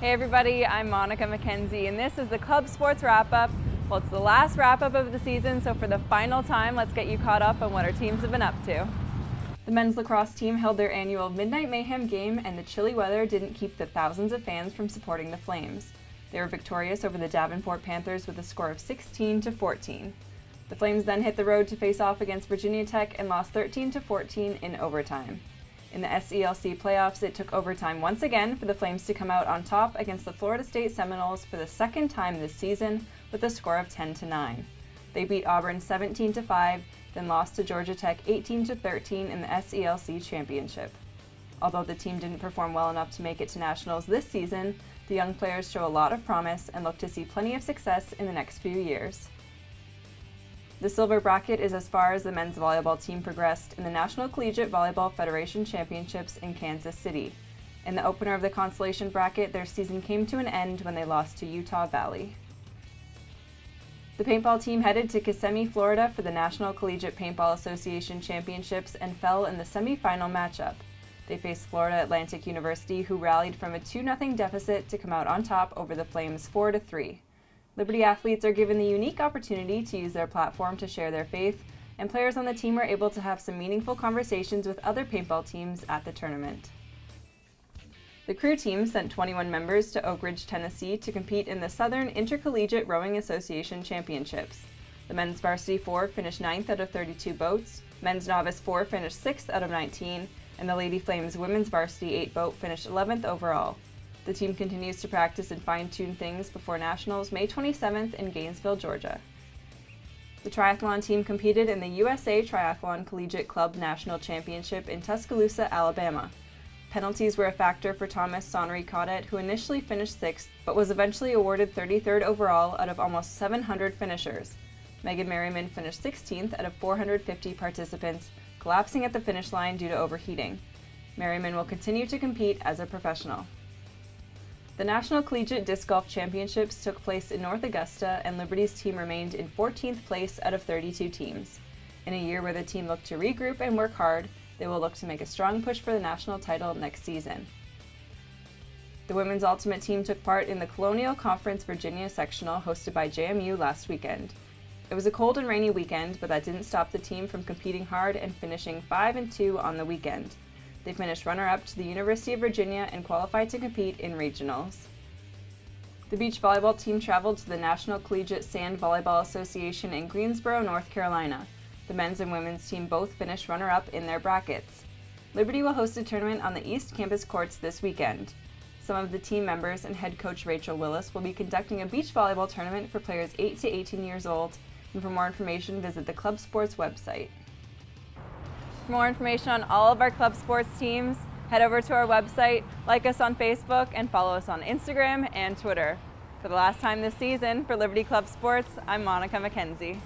Hey everybody, I'm Monica McKenzie, and this is the Club Sports Wrap-Up. Well, it's the last wrap-up of the season, so for the final time, let's get you caught up on what our teams have been up to. The men's lacrosse team held their annual Midnight Mayhem game, and the chilly weather didn't keep the thousands of fans from supporting the Flames. They were victorious over the Davenport Panthers with a score of 16-14. The Flames then hit the road to face off against Virginia Tech and lost 13-14 in overtime. In the SELC playoffs, it took overtime once again for the Flames to come out on top against the Florida State Seminoles for the second time this season with a score of 10-9. They beat Auburn 17-5, then lost to Georgia Tech 18-13 in the SELC championship. Although the team didn't perform well enough to make it to nationals this season, the young players show a lot of promise and look to see plenty of success in the next few years. The silver bracket is as far as the men's volleyball team progressed in the National Collegiate Volleyball Federation Championships in Kansas City. In the opener of the consolation bracket, their season came to an end when they lost to Utah Valley. The paintball team headed to Kissimmee, Florida for the National Collegiate Paintball Association Championships and fell in the semifinal matchup. They faced Florida Atlantic University, who rallied from a 2-0 deficit to come out on top over the Flames 4-3. Liberty athletes are given the unique opportunity to use their platform to share their faith, and players on the team were able to have some meaningful conversations with other paintball teams at the tournament. The crew team sent 21 members to Oak Ridge, Tennessee to compete in the Southern Intercollegiate Rowing Association Championships. The men's varsity 4 finished 9th out of 32 boats, men's novice 4 finished 6th out of 19, and the Lady Flames women's varsity 8 boat finished 11th overall. The team continues to practice and fine-tune things before Nationals May 27th in Gainesville, Georgia. The triathlon team competed in the USA Triathlon Collegiate Club National Championship in Tuscaloosa, Alabama. Penalties were a factor for Thomas Sonnery-Cottet, who initially finished 6th, but was eventually awarded 33rd overall out of almost 700 finishers. Merryman finished 16th out of 450 participants, collapsing at the finish line due to overheating. Merryman will continue to compete as a professional. The National Collegiate Disc Golf Championships took place in North Augusta, and Liberty's team remained in 14th place out of 32 teams. In a year where the team looked to regroup and work hard, they will look to make a strong push for the national title next season. The women's ultimate team took part in the Colonial Conference Virginia sectional hosted by JMU last weekend. It was a cold and rainy weekend, but that didn't stop the team from competing hard and finishing 5-2 on the weekend. They finished runner-up to the University of Virginia and qualified to compete in regionals. The beach volleyball team traveled to the National Collegiate Sand Volleyball Association in Greensboro, North Carolina. The men's and women's team both finished runner-up in their brackets. Liberty will host a tournament on the East Campus courts this weekend. Some of the team members and head coach Rachel Willis will be conducting a beach volleyball tournament for players 8 to 18 years old, and for more information, visit the Club Sports website. For more information on all of our club sports teams, head over to our website, like us on Facebook, and follow us on Instagram and Twitter. For the last time this season, for Liberty Club Sports, I'm Monica McKenzie.